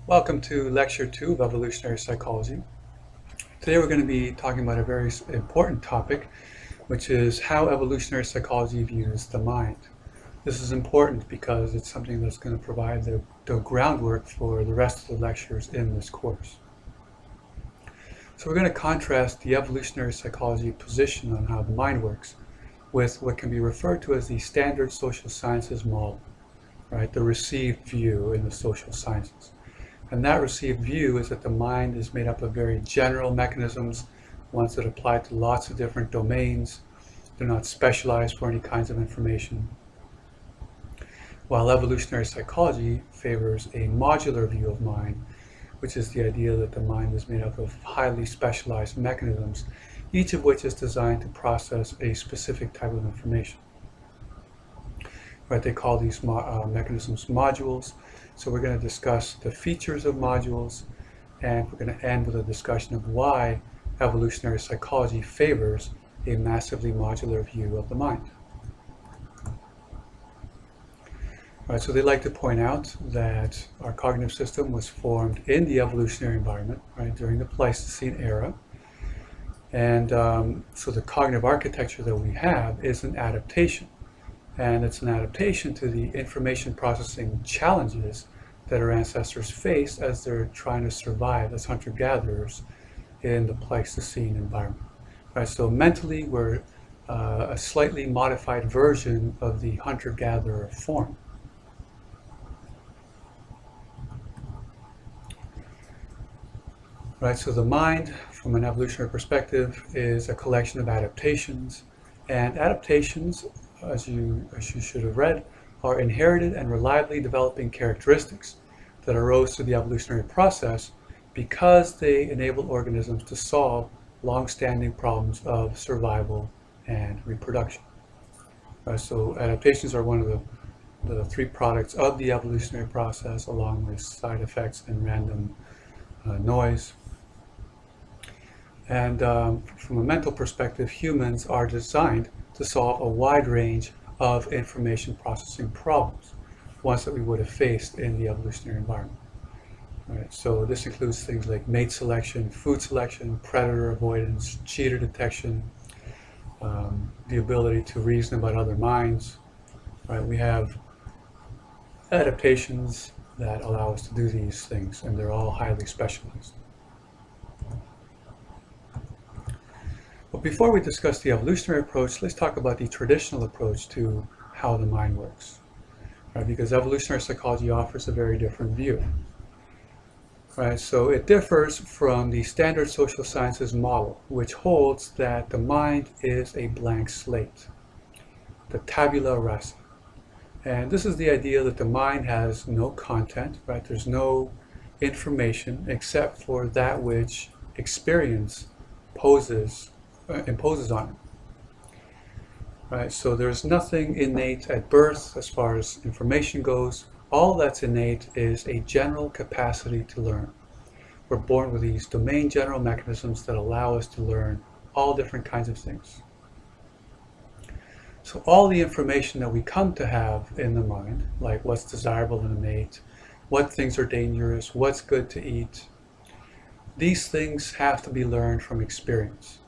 Welcome to Lecture 2 of Evolutionary Psychology. Today we're going to be talking about a very important topic, which is how evolutionary psychology views the mind. This is important because it's something that's going to provide the groundwork for the rest of the lectures in this course. So we're going to contrast the evolutionary psychology position on how the mind works with what can be referred to as the standard social sciences model, right? The received view in the social sciences. And that received view is that the mind is made up of very general mechanisms, ones that apply to lots of different domains. They're not specialized for any kinds of information. While evolutionary psychology favors a modular view of mind, which is the idea that the mind is made up of highly specialized mechanisms, each of which is designed to process a specific type of information. Right, they call these mechanisms modules. So we're going to discuss the features of modules, and we're going to end with a discussion of why evolutionary psychology favors a massively modular view of the mind. All right, so they like to point out that our cognitive system was formed in the evolutionary environment, right, during the Pleistocene era. And so the cognitive architecture that we have is an adaptation. And it's an adaptation to the information processing challenges that our ancestors faced as they're trying to survive as hunter-gatherers in the Pleistocene environment. Right, so mentally, we're a slightly modified version of the hunter-gatherer form. Right, so the mind, from an evolutionary perspective, is a collection of adaptations, and adaptations, as you should have read, are inherited and reliably developing characteristics that arose through the evolutionary process because they enable organisms to solve long-standing problems of survival and reproduction. So adaptations are one of the three products of the evolutionary process, along with side effects and random noise. And from a mental perspective, humans are designed to solve a wide range of information processing problems, ones that we would have faced in the evolutionary environment. Right, so this includes things like mate selection, food selection, predator avoidance, cheater detection, the ability to reason about other minds. Right, we have adaptations that allow us to do these things, and they're all highly specialized. But before we discuss the evolutionary approach, let's talk about the traditional approach to how the mind works. Right, because evolutionary psychology offers a very different view. Right, so it differs from the standard social sciences model, which holds that the mind is a blank slate, the tabula rasa. And this is the idea that the mind has no content, right? There's no information except for that which experience imposes on it. Right, so there's nothing innate at birth as far as information goes. All that's innate is a general capacity to learn. We're born with these domain general mechanisms that allow us to learn all different kinds of things. So all the information that we come to have in the mind, like what's desirable in a mate, what things are dangerous, what's good to eat, these things have to be learned from experience,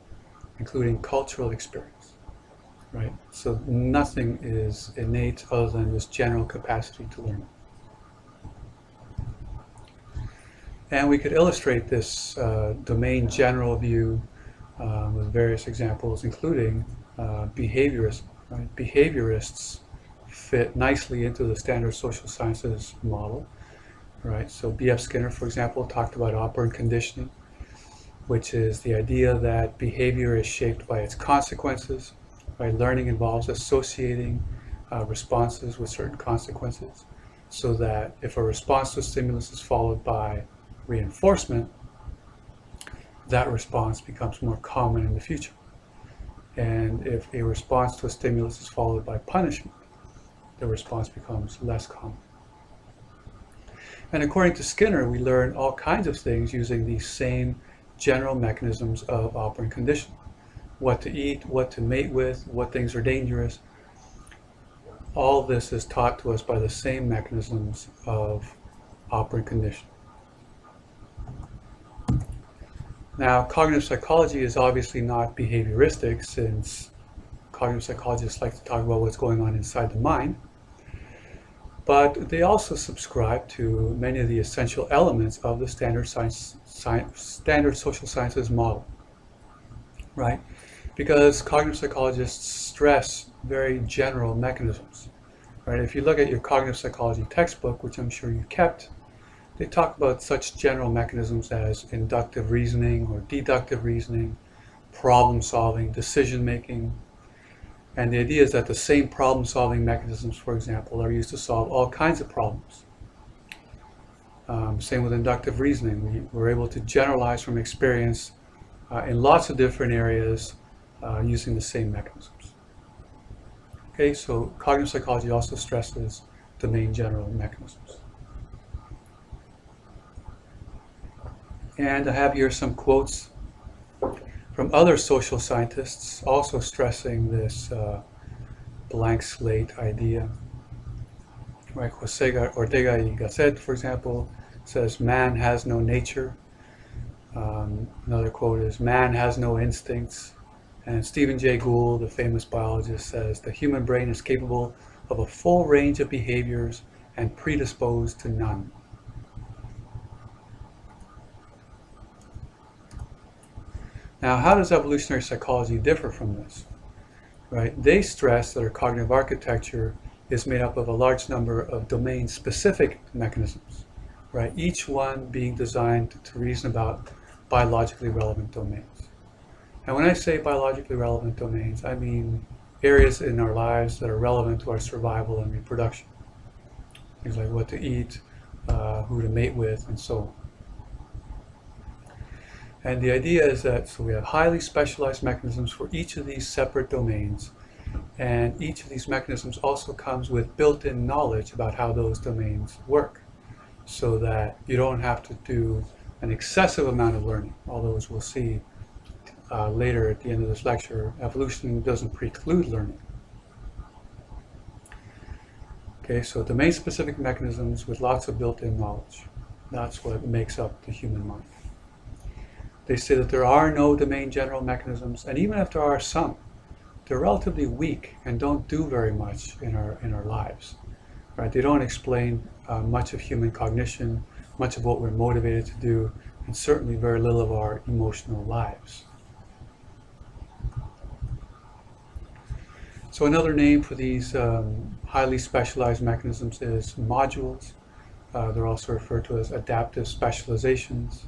including cultural experience. Right? So nothing is innate other than this general capacity to learn. And we could illustrate this domain general view with various examples, including behaviorism. Right? Behaviorists fit nicely into the standard social sciences model. Right? So B.F. Skinner, for example, talked about operant conditioning, which is the idea that behavior is shaped by its consequences. Right? Learning involves associating responses with certain consequences, so that if a response to a stimulus is followed by reinforcement, that response becomes more common in the future. And if a response to a stimulus is followed by punishment, the response becomes less common. And according to Skinner, we learn all kinds of things using these same general mechanisms of operant conditioning. What to eat, what to mate with, what things are dangerous. All this is taught to us by the same mechanisms of operant conditioning. Now, cognitive psychology is obviously not behavioristic, since cognitive psychologists like to talk about what's going on inside the mind, but they also subscribe to many of the essential elements of the standard social sciences model, right? Because cognitive psychologists stress very general mechanisms, right? If you look at your cognitive psychology textbook, which I'm sure you kept, they talk about such general mechanisms as inductive reasoning or deductive reasoning, problem solving, decision making. And the idea is that the same problem solving mechanisms, for example, are used to solve all kinds of problems. Same with inductive reasoning. We're able to generalize from experience in lots of different areas using the same mechanisms. Okay, so cognitive psychology also stresses the main general mechanisms. And I have here some quotes from other social scientists also stressing this blank slate idea. Right, Jose Ortega y Gasset, for example, says man has no nature. Another quote is man has no instincts. And Stephen Jay Gould, the famous biologist, says the human brain is capable of a full range of behaviors and predisposed to none. Now, how does evolutionary psychology differ from this? Right? They stress that our cognitive architecture is made up of a large number of domain-specific mechanisms, right? Each one being designed to reason about biologically relevant domains. And when I say biologically relevant domains, I mean areas in our lives that are relevant to our survival and reproduction. Things like what to eat, who to mate with, and so on. And the idea is that, so we have highly specialized mechanisms for each of these separate domains, and each of these mechanisms also comes with built-in knowledge about how those domains work, so that you don't have to do an excessive amount of learning. Although, as we'll see later at the end of this lecture, evolution doesn't preclude learning. Okay, so domain-specific mechanisms with lots of built-in knowledge. That's what makes up the human mind. They say that there are no domain general mechanisms, and even if there are some, they're relatively weak and don't do very much in our lives. Right? They don't explain much of human cognition, much of what we're motivated to do, and certainly very little of our emotional lives. So another name for these highly specialized mechanisms is modules. They're also referred to as adaptive specializations.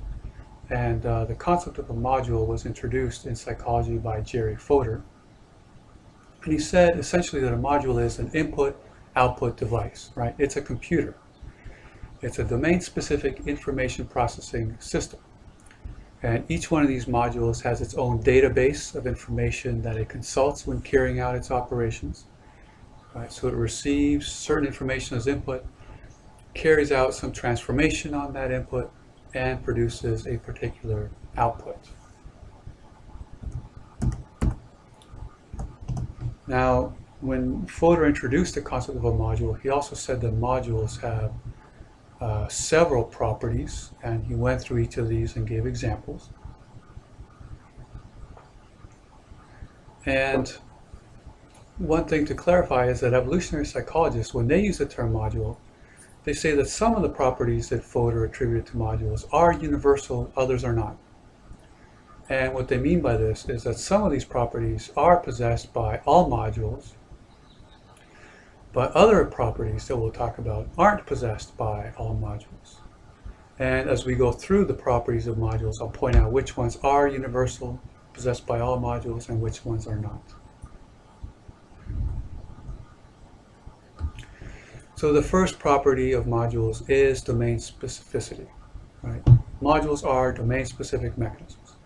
And the concept of a module was introduced in psychology by Jerry Fodor. And he said essentially that a module is an input-output device, right? It's a computer. It's a domain-specific information processing system. And each one of these modules has its own database of information that it consults when carrying out its operations. Right? So it receives certain information as input, carries out some transformation on that input, and produces a particular output. Now, when Fodor introduced the concept of a module, he also said that modules have several properties, and he went through each of these and gave examples. And one thing to clarify is that evolutionary psychologists, when they use the term module, they say that some of the properties that Fodor attributed to modules are universal, others are not. And what they mean by this is that some of these properties are possessed by all modules, but other properties that we'll talk about aren't possessed by all modules. And as we go through the properties of modules, I'll point out which ones are universal, possessed by all modules, and which ones are not. So the first property of modules is domain specificity. Right? Modules are domain-specific mechanisms.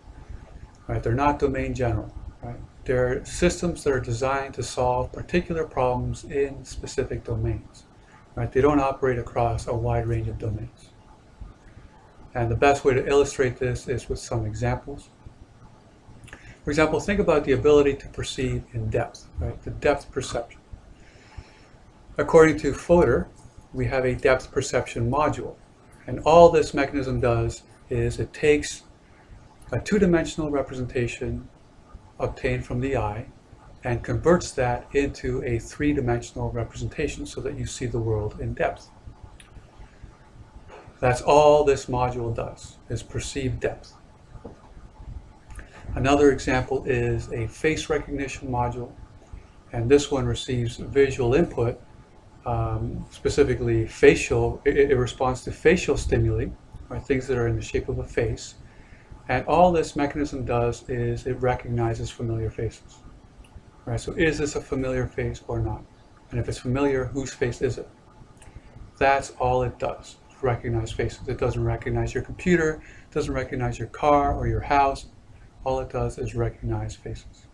Right? They're not domain general. Right? They're systems that are designed to solve particular problems in specific domains. Right? They don't operate across a wide range of domains. And the best way to illustrate this is with some examples. For example, think about the ability to perceive in depth, right? The depth perception. According to Fodor, we have a depth perception module. And all this mechanism does is it takes a two-dimensional representation obtained from the eye and converts that into a three-dimensional representation so that you see the world in depth. That's all this module does, is perceive depth. Another example is a face recognition module, and this one receives visual input, specifically facial. It responds to facial stimuli, or things that are in the shape of a face, and all this mechanism does is it recognizes familiar faces. Right, so is this a familiar face or not? And if it's familiar, whose face is it? That's all it does, recognize faces. It doesn't recognize your computer, it doesn't recognize your car or your house. All it does is recognize faces.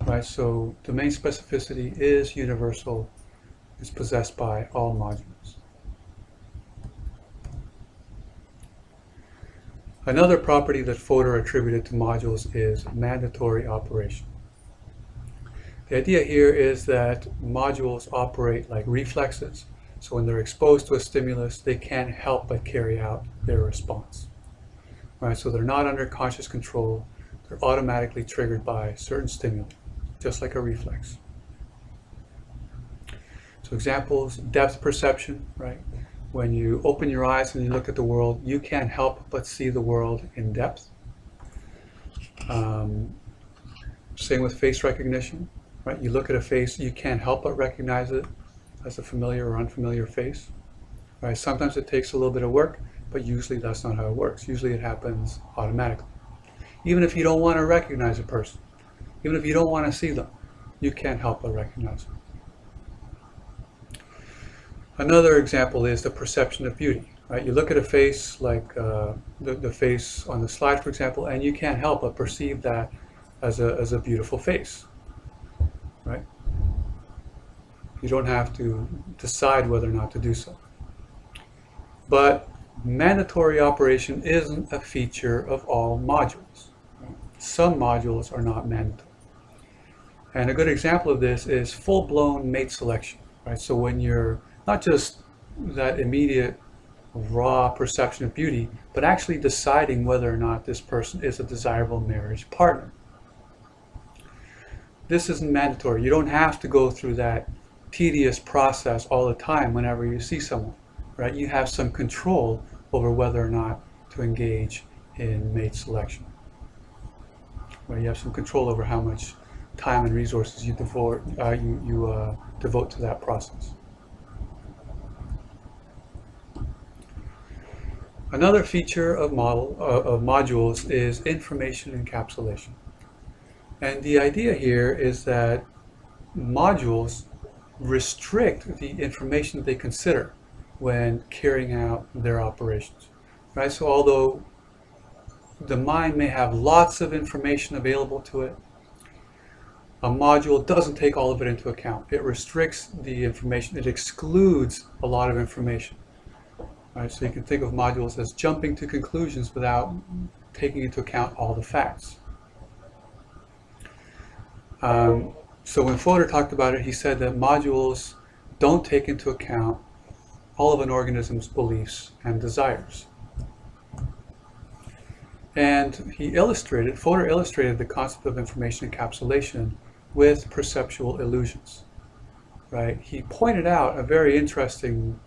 Right, so domain specificity is universal, it's possessed by all modules. Another property that Fodor attributed to modules is mandatory operation. The idea here is that modules operate like reflexes, so when they're exposed to a stimulus, they can't help but carry out their response. Right, so they're not under conscious control, they're automatically triggered by certain stimuli, just like a reflex. So examples, depth perception, right? When you open your eyes and you look at the world, you can't help but see the world in depth. Same with face recognition, right? You look at a face, you can't help but recognize it as a familiar or unfamiliar face. Right? Sometimes it takes a little bit of work, but usually that's not how it works. Usually it happens automatically. Even if you don't want to recognize a person, even if you don't want to see them, you can't help but recognize them. Another example is the perception of beauty. Right? You look at a face like the face on the slide, for example, and you can't help but perceive that as a beautiful face. Right? You don't have to decide whether or not to do so. But mandatory operation isn't a feature of all modules. Right? Some modules are not mandatory. And a good example of this is full-blown mate selection. Right? So when you're not just that immediate raw perception of beauty, but actually deciding whether or not this person is a desirable marriage partner. This isn't mandatory. You don't have to go through that tedious process all the time whenever you see someone, right? You have some control over whether or not to engage in mate selection. Right? You have some control over how much time and resources you devote to that process. Another feature of modules is information encapsulation. And the idea here is that modules restrict the information they consider when carrying out their operations. Right? So although the mind may have lots of information available to it, a module doesn't take all of it into account. It restricts the information, it excludes a lot of information. Right, so you can think of modules as jumping to conclusions without taking into account all the facts. So when Fodor talked about it, he said that modules don't take into account all of an organism's beliefs and desires. And Fodor illustrated the concept of information encapsulation with perceptual illusions. Right? He pointed out a very interesting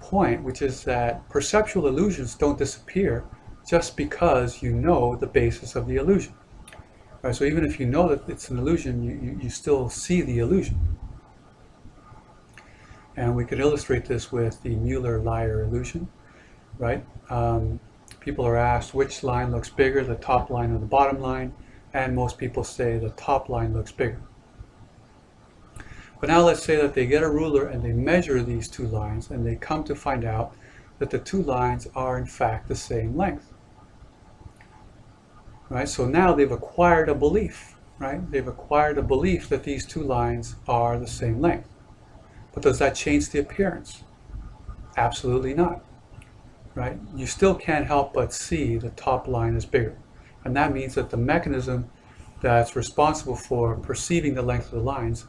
point, which is that perceptual illusions don't disappear just because you know the basis of the illusion. Right? So even if you know that it's an illusion, you still see the illusion. And we could illustrate this with the Mueller-Lyer illusion. Right? People are asked which line looks bigger, the top line or the bottom line, and most people say the top line looks bigger. But now let's say that they get a ruler and they measure these two lines and they come to find out that the two lines are in fact the same length. Right? So now they've acquired a belief, right? They've acquired a belief that these two lines are the same length. But does that change the appearance? Absolutely not. Right? You still can't help but see the top line is bigger. And that means that the mechanism that's responsible for perceiving the length of the lines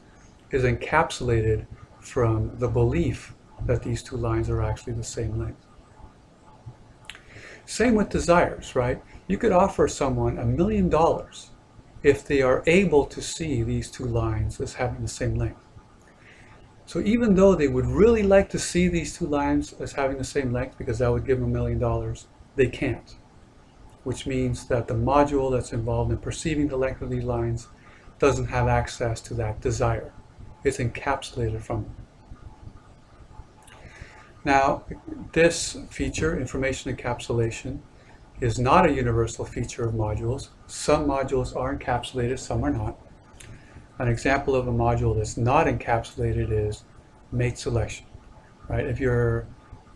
is encapsulated from the belief that these two lines are actually the same length. Same with desires, right? You could offer someone $1 million if they are able to see these two lines as having the same length. So even though they would really like to see these two lines as having the same length, because that would give them $1 million, they can't. Which means that the module that's involved in perceiving the length of these lines doesn't have access to that desire. It's encapsulated from them. Now, this feature, information encapsulation, is not a universal feature of modules. Some modules are encapsulated, some are not. An example of a module that's not encapsulated is mate selection, right? If you're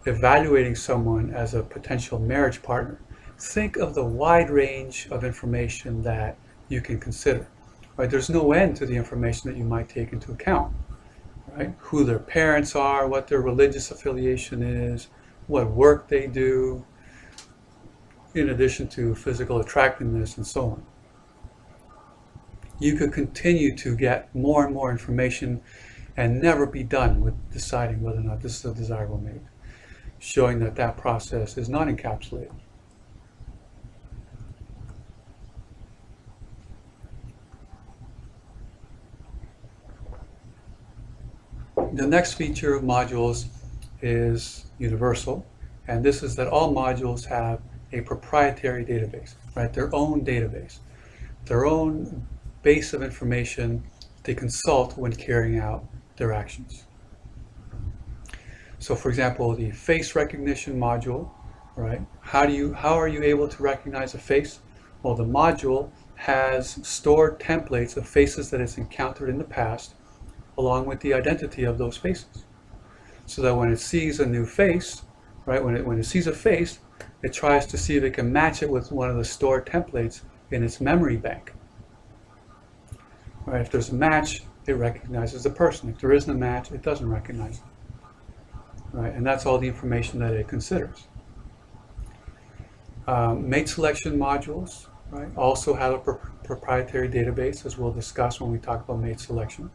evaluating someone as a potential marriage partner, think of the wide range of information that you can consider, right? There's no end to the information that you might take into account, right? Who their parents are, what their religious affiliation is, what work they do, in addition to physical attractiveness and so on. You could continue to get more and more information and never be done with deciding whether or not this is a desirable mate, showing that that process is not encapsulated. The next feature of modules is universal, and this is that all modules have a proprietary database, right? Their own database, their own base of information they consult when carrying out their actions. So for example, the face recognition module, right? How are you able to recognize a face? Well, the module has stored templates of faces that it's encountered in the past, along with the identity of those faces. So that when it sees a new face, right, when it sees a face, it tries to see if it can match it with one of the stored templates in its memory bank. Right, if there's a match, it recognizes the person. If there isn't a match, it doesn't recognize it. Right, and that's all the information that it considers. Mate selection modules, right, also have a proprietary database, as we'll discuss when we talk about mate selection.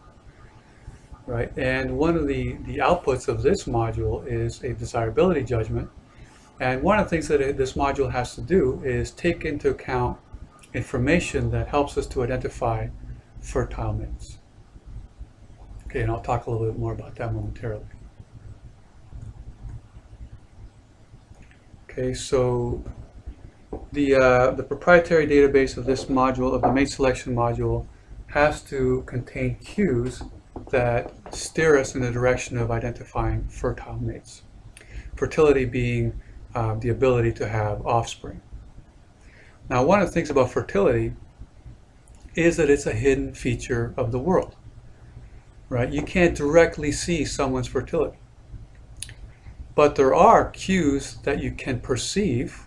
Right, and one of the outputs of this module is a desirability judgment. And one of the things that this module has to do is take into account information that helps us to identify fertile mates. Okay, and I'll talk a little bit more about that momentarily. Okay, so the proprietary database of this module, of the mate selection module, has to contain cues that steer us in the direction of identifying fertile mates. Fertility being the ability to have offspring. Now, one of the things about fertility is that it's a hidden feature of the world, right? You can't directly see someone's fertility, but there are cues that you can perceive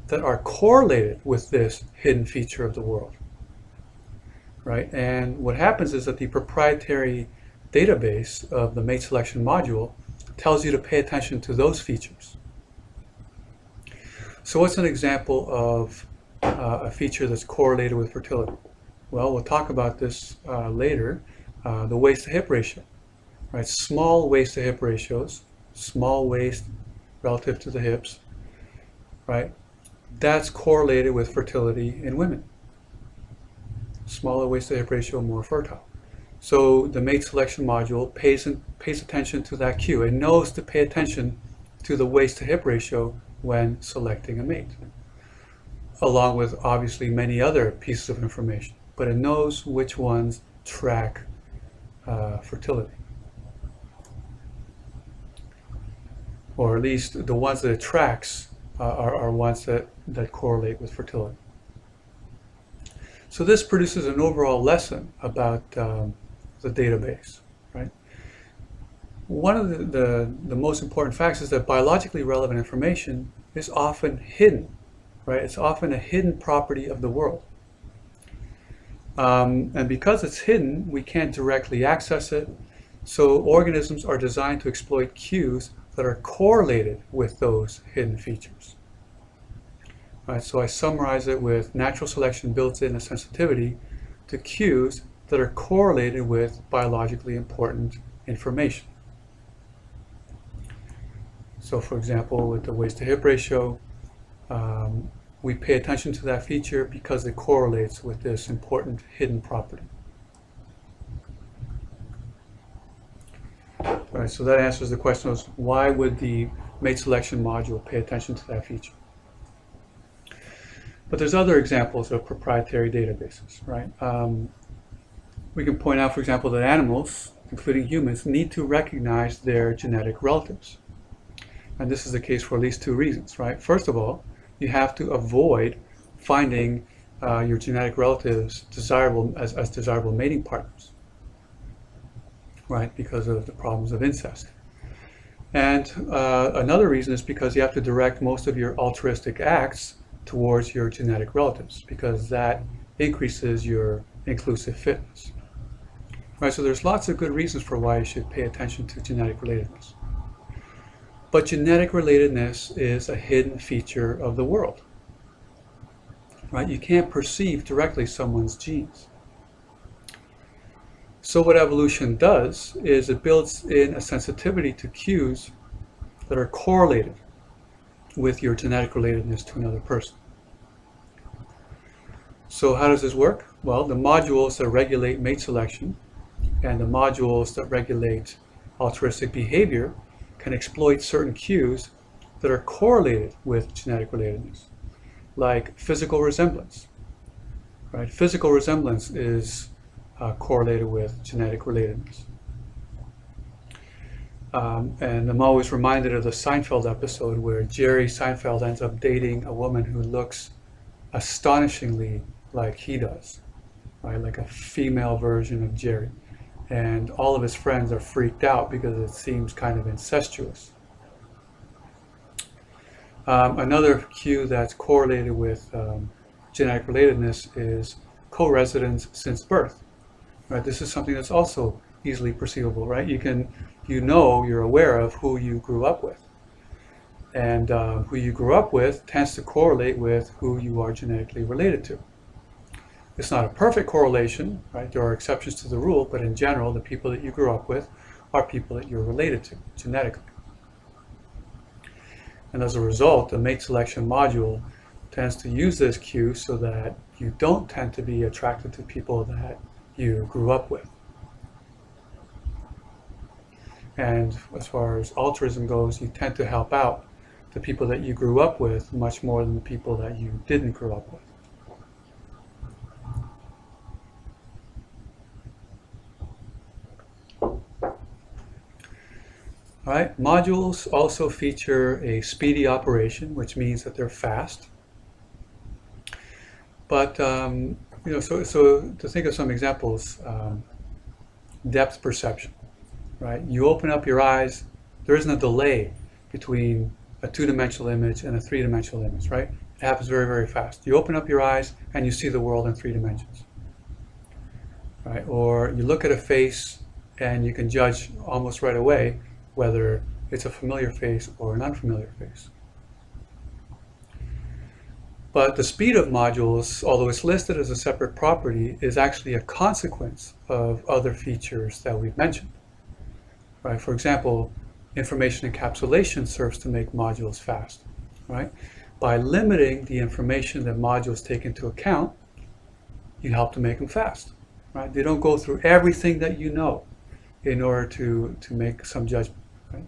that are correlated with this hidden feature of the world, right? And what happens is that the proprietary database of the mate selection module tells you to pay attention to those features. So what's an example of a feature that's correlated with fertility? Well, we'll talk about this later, the waist-to-hip ratio, right? Small waist-to-hip ratios, small waist relative to the hips, right? That's correlated with fertility in women. Smaller waist-to-hip ratio, more fertile. So the mate selection module pays attention to that cue. It knows to pay attention to the waist-to-hip ratio when selecting a mate, along with obviously many other pieces of information. But it knows which ones track fertility, or at least the ones that it tracks are ones that correlate with fertility. So this produces an overall lesson about the database, right? One of the most important facts is that biologically relevant information is often hidden, right? It's often a hidden property of the world. And because it's hidden, we can't directly access it. So organisms are designed to exploit cues that are correlated with those hidden features. Right, so I summarize it with natural selection builds in a sensitivity to cues that are correlated with biologically important information. So for example, with the waist-to-hip ratio, we pay attention to that feature because it correlates with this important hidden property. All right, so that answers the question of why would the mate selection module pay attention to that feature? But there's other examples of proprietary databases, right? We can point out, for example, that animals, including humans, need to recognize their genetic relatives. And this is the case for at least two reasons, right? First of all, you have to avoid finding your genetic relatives desirable as desirable mating partners, right? Because of the problems of incest. And another reason is because you have to direct most of your altruistic acts towards your genetic relatives, because that increases your inclusive fitness. Right, so there's lots of good reasons for why you should pay attention to genetic relatedness. But genetic relatedness is a hidden feature of the world. Right? You can't perceive directly someone's genes. So what evolution does is it builds in a sensitivity to cues that are correlated with your genetic relatedness to another person. So how does this work? Well, the modules that regulate mate selection and the modules that regulate altruistic behavior can exploit certain cues that are correlated with genetic relatedness, like physical resemblance. Right? Physical resemblance is correlated with genetic relatedness. And I'm always reminded of the Seinfeld episode where Jerry Seinfeld ends up dating a woman who looks astonishingly like he does, right? Like a female version of Jerry. And all of his friends are freaked out because it seems kind of incestuous. Another cue that's correlated with genetic relatedness is co-residence since birth. Right? This is something that's also easily perceivable, right? You're aware of who you grew up with. And who you grew up with tends to correlate with who you are genetically related to. It's not a perfect correlation, right? There are exceptions to the rule, but in general, the people that you grew up with are people that you're related to genetically. And as a result, the mate selection module tends to use this cue so that you don't tend to be attracted to people that you grew up with. And as far as altruism goes, you tend to help out the people that you grew up with much more than the people that you didn't grow up with. All right, modules also feature a speedy operation, which means that they're fast. But so to think of some examples, depth perception, right? You open up your eyes, there isn't a delay between a two-dimensional image and a three-dimensional image, right? It happens very, very fast. You open up your eyes and you see the world in 3 dimensions, right? Or you look at a face and you can judge almost right away whether it's a familiar face or an unfamiliar face. But the speed of modules, although it's listed as a separate property, is actually a consequence of other features that we've mentioned. Right? For example, information encapsulation serves to make modules fast. Right? By limiting the information that modules take into account, you help to make them fast. Right? They don't go through everything that you know in order to make some judgment. Right?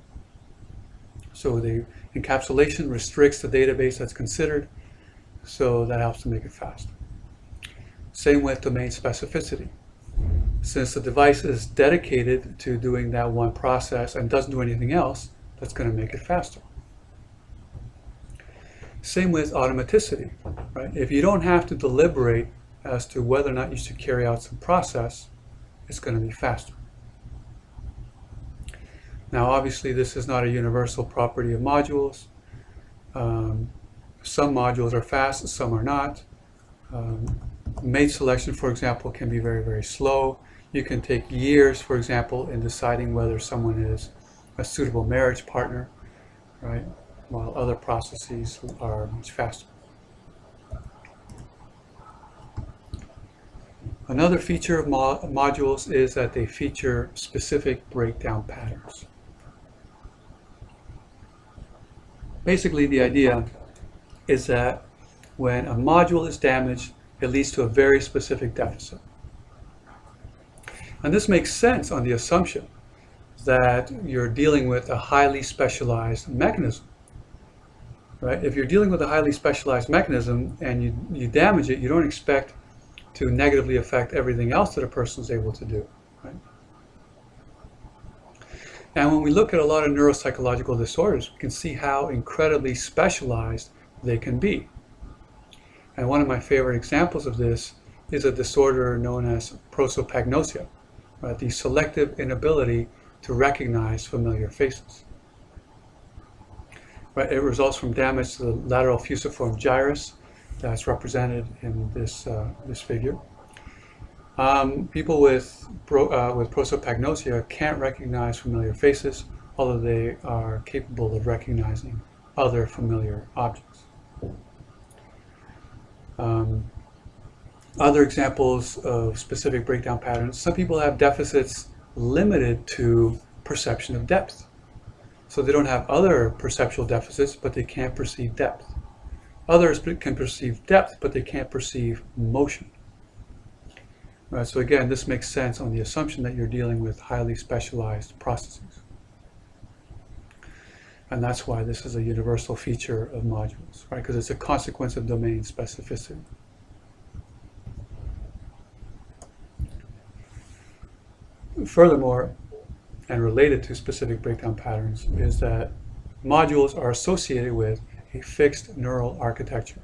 So the encapsulation restricts the database that's considered, so that helps to make it fast. Same with domain specificity. Since the device is dedicated to doing that one process and doesn't do anything else, that's going to make it faster. Same with automaticity, right? If you don't have to deliberate as to whether or not you should carry out some process, it's going to be faster. Now, obviously, this is not a universal property of modules. Some modules are fast, some are not. Mate selection, for example, can be very, very slow. You can take years, for example, in deciding whether someone is a suitable marriage partner, right? While other processes are much faster. Another feature of modules is that they feature specific breakdown patterns. Basically, the idea is that when a module is damaged, it leads to a very specific deficit. And this makes sense on the assumption that you're dealing with a highly specialized mechanism. Right? If you're dealing with a highly specialized mechanism and you damage it, you don't expect to negatively affect everything else that a person is able to do. Right? And when we look at a lot of neuropsychological disorders, we can see how incredibly specialized they can be. And one of my favorite examples of this is a disorder known as prosopagnosia, right? The selective inability to recognize familiar faces. Right? It results from damage to the lateral fusiform gyrus that's represented in this figure. People with prosopagnosia can't recognize familiar faces, although they are capable of recognizing other familiar objects. Other examples of specific breakdown patterns, some people have deficits limited to perception of depth. So they don't have other perceptual deficits, but they can't perceive depth. Others can perceive depth, but they can't perceive motion. Right, so again, this makes sense on the assumption that you're dealing with highly specialized processes. And that's why this is a universal feature of modules, right? Because it's a consequence of domain specificity. Furthermore, and related to specific breakdown patterns, is that modules are associated with a fixed neural architecture,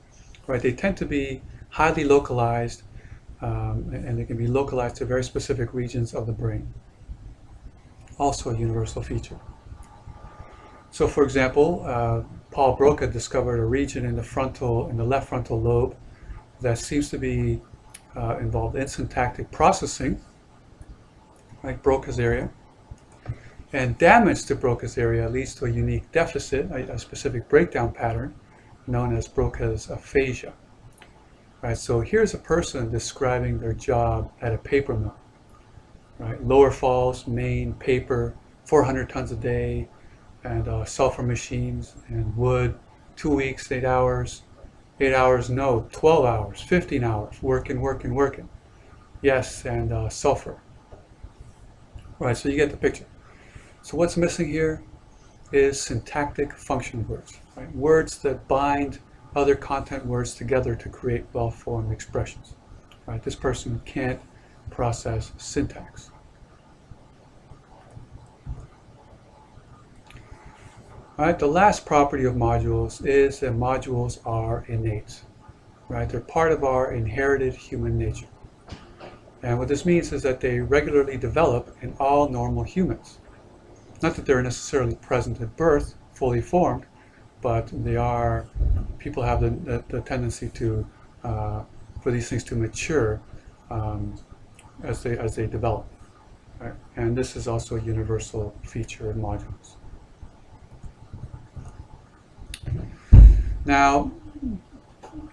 right? They tend to be highly localized, and they can be localized to very specific regions of the brain. Also a universal feature. So for example, Paul Broca discovered a region in the left frontal lobe that seems to be involved in syntactic processing, like Broca's area. And damage to Broca's area leads to a unique deficit, a specific breakdown pattern known as Broca's aphasia. Right, so here's a person describing their job at a paper mill. Right, lower falls, Maine, paper, 400 tons a day, and sulfur machines and wood, 2 weeks, 8 hours. 8 hours, no, 12 hours, 15 hours, working. Yes, and sulfur. Right, so you get the picture. So what's missing here is syntactic function words, right? Words that bind other content words together to create well-formed expressions. Right? This person can't process syntax. All right, the last property of modules is that modules are innate. Right? They're part of our inherited human nature. And what this means is that they regularly develop in all normal humans. Not that they're necessarily present at birth, fully formed, but people have the tendency to, for these things to mature as they develop. Right? And this is also a universal feature of modules. Now,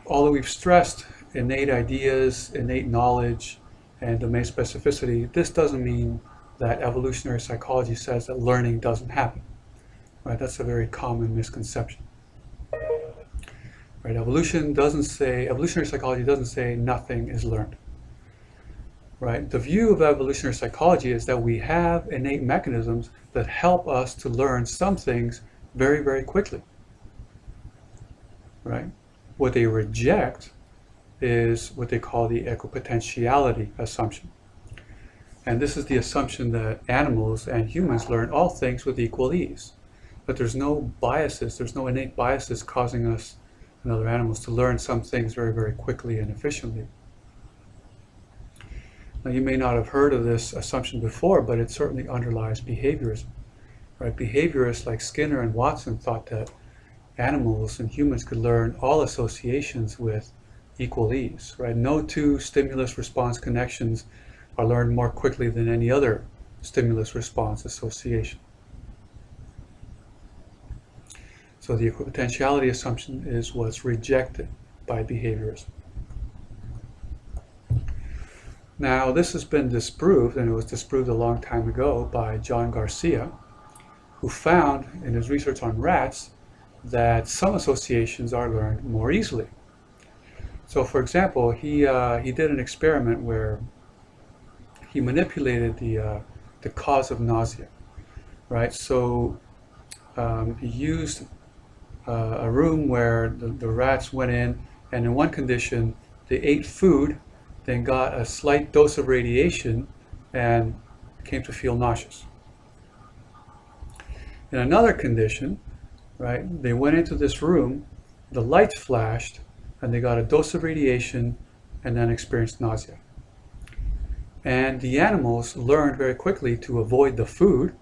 although we've stressed innate ideas, innate knowledge, and domain specificity, this doesn't mean that evolutionary psychology says that learning doesn't happen. Right? That's a very common misconception. Right? Evolutionary psychology doesn't say nothing is learned. Right? The view of evolutionary psychology is that we have innate mechanisms that help us to learn some things very, very quickly. Right? What they reject is what they call the equipotentiality assumption. And this is the assumption that animals and humans learn all things with equal ease. That there's no biases, there's no innate biases causing us and other animals to learn some things very, very quickly and efficiently. Now, you may not have heard of this assumption before, but it certainly underlies behaviorism. Right? Behaviorists like Skinner and Watson thought that animals and humans could learn all associations with equal ease. Right? No two stimulus-response connections are learned more quickly than any other stimulus-response association. So the equipotentiality assumption is what's rejected by behaviorism. Now, this has been disproved, and it was disproved a long time ago by John Garcia, who found in his research on rats that some associations are learned more easily. So for example, he did an experiment where he manipulated the cause of nausea, right? So he used a room where the rats went and in one condition, they ate food, then got a slight dose of radiation, and came to feel nauseous. In another condition, right, they went into this room, the lights flashed, and they got a dose of radiation, and then experienced nausea. And the animals learned very quickly to avoid the food,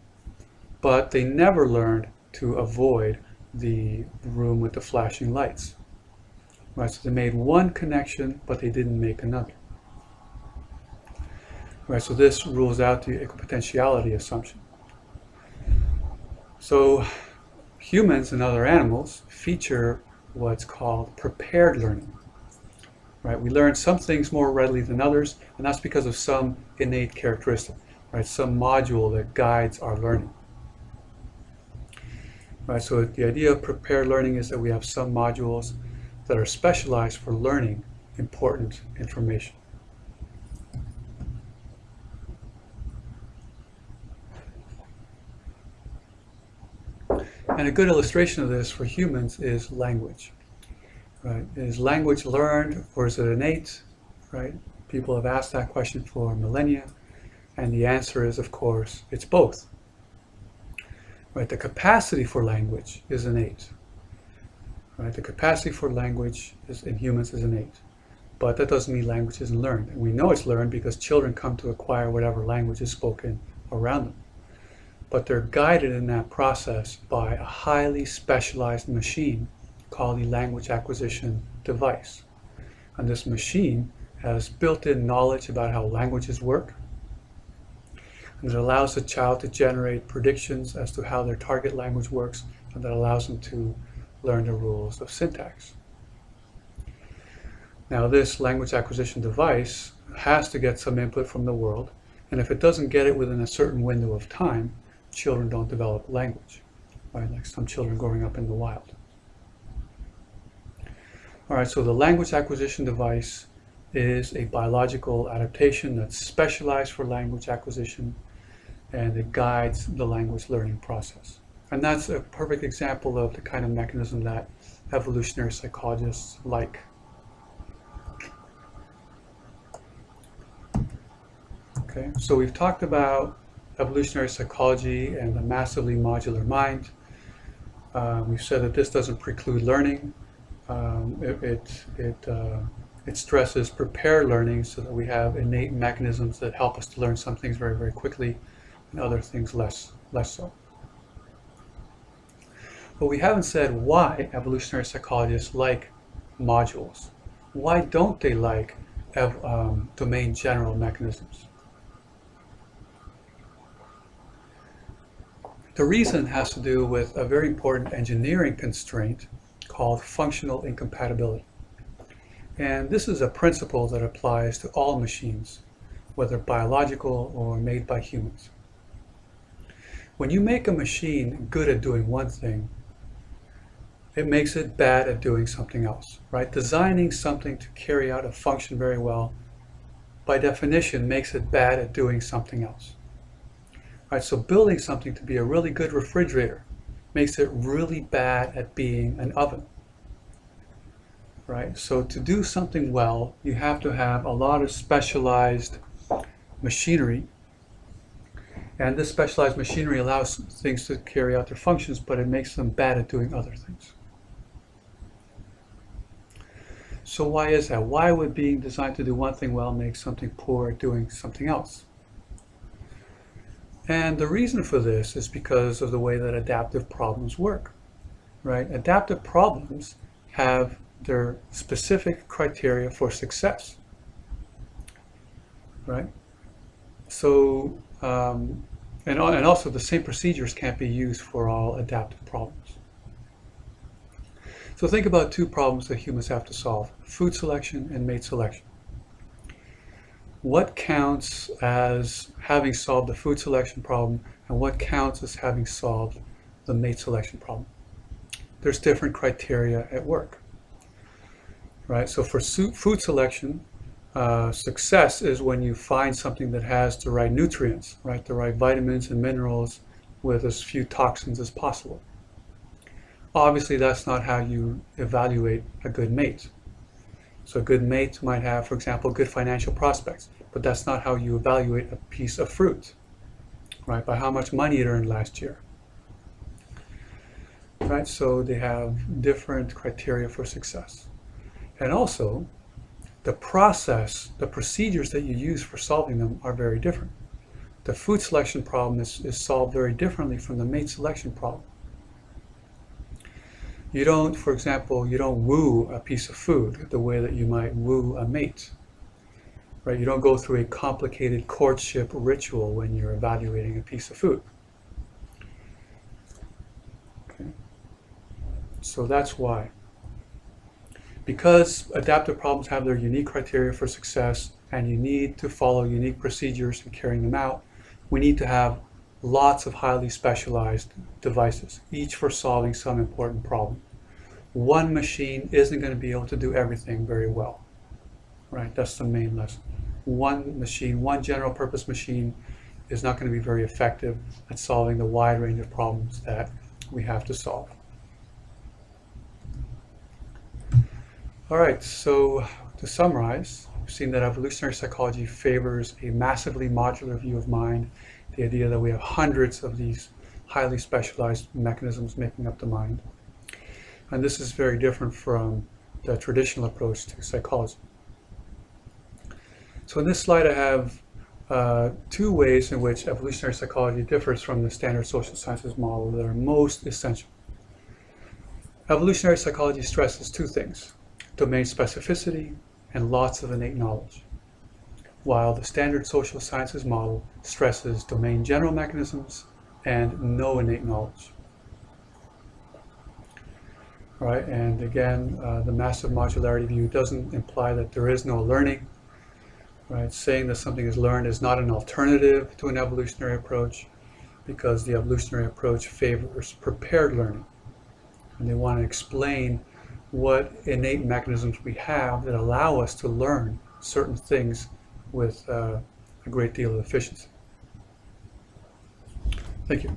but they never learned to avoid the room with the flashing lights. Right, so they made one connection, but they didn't make another. Right, so this rules out the equipotentiality assumption. So humans and other animals feature what's called prepared learning. Right, we learn some things more readily than others, and that's because of some innate characteristic, right, some module that guides our learning. Right, so the idea of prepared learning is that we have some modules that are specialized for learning important information. And a good illustration of this for humans is language. Right? Is language learned or is it innate? Right? People have asked that question for millennia, and the answer is, of course, it's both. Right? The capacity for language is innate. Right? The capacity for language in humans is innate. But that doesn't mean language isn't learned. And we know it's learned because children come to acquire whatever language is spoken around them. But they're guided in that process by a highly specialized machine called the language acquisition device. And this machine has built-in knowledge about how languages work. And it allows the child to generate predictions as to how their target language works, and that allows them to learn the rules of syntax. Now, this language acquisition device has to get some input from the world, and if it doesn't get it within a certain window of time, children don't develop language, right? Like some children growing up in the wild. All right, so the language acquisition device is a biological adaptation that's specialized for language acquisition, and it guides the language learning process. And that's a perfect example of the kind of mechanism that evolutionary psychologists like. Okay, so we've talked about evolutionary psychology and the massively modular mind. We've said that this doesn't preclude learning. It stresses prepared learning so that we have innate mechanisms that help us to learn some things very, very quickly and other things less so. But we haven't said why evolutionary psychologists like modules. Why don't they like domain general mechanisms? The reason has to do with a very important engineering constraint called functional incompatibility. And this is a principle that applies to all machines, whether biological or made by humans. When you make a machine good at doing one thing, it makes it bad at doing something else, right? Designing something to carry out a function very well, by definition, makes it bad at doing something else. Right, so building something to be a really good refrigerator makes it really bad at being an oven. Right, so to do something well, you have to have a lot of specialized machinery, and this specialized machinery allows things to carry out their functions, but it makes them bad at doing other things. So why is that? Why would being designed to do one thing well make something poor at doing something else? And the reason for this is because of the way that adaptive problems work, right? Adaptive problems have their specific criteria for success, right? So, and also the same procedures can't be used for all adaptive problems. So think about two problems that humans have to solve: food selection and mate selection. What counts as having solved the food selection problem, and what counts as having solved the mate selection problem? there's different criteria at work, right? So for food selection, success is when you find something that has the right nutrients, right? The right vitamins and minerals with as few toxins as possible. Obviously, that's not how you evaluate a good mate. So a good mate might have, for example, good financial prospects, but that's not how you evaluate a piece of fruit, right? By how much money it earned last year, right? So they have different criteria for success. And also, the process, the procedures that you use for solving them are very different. The food selection problem is solved very differently from the mate selection problem. You don't, for example, you don't woo a piece of food the way that you might woo a mate, right? You don't go through a complicated courtship ritual when you're evaluating a piece of food. Okay. So that's why. Because adaptive problems have their unique criteria for success and you need to follow unique procedures in carrying them out, we need to have lots of highly specialized devices, each for solving some important problem. One machine isn't going to be able to do everything very well, right? That's the main lesson. One machine, one general purpose machine is not going to be very effective at solving the wide range of problems that we have to solve. All right, so to summarize, we've seen that evolutionary psychology favors a massively modular view of mind, the idea that we have hundreds of these highly specialized mechanisms making up the mind. And this is very different from the traditional approach to psychology. So in this slide I have two ways in which evolutionary psychology differs from the standard social sciences model that are most essential. Evolutionary psychology stresses two things: domain specificity and lots of innate knowledge, while the standard social sciences model stresses domain general mechanisms and no innate knowledge. All right, and again, the massive modularity view doesn't imply that there is no learning. Right, saying that something is learned is not an alternative to an evolutionary approach, because the evolutionary approach favors prepared learning, and they want to explain what innate mechanisms we have that allow us to learn certain things with a great deal of efficiency. Thank you.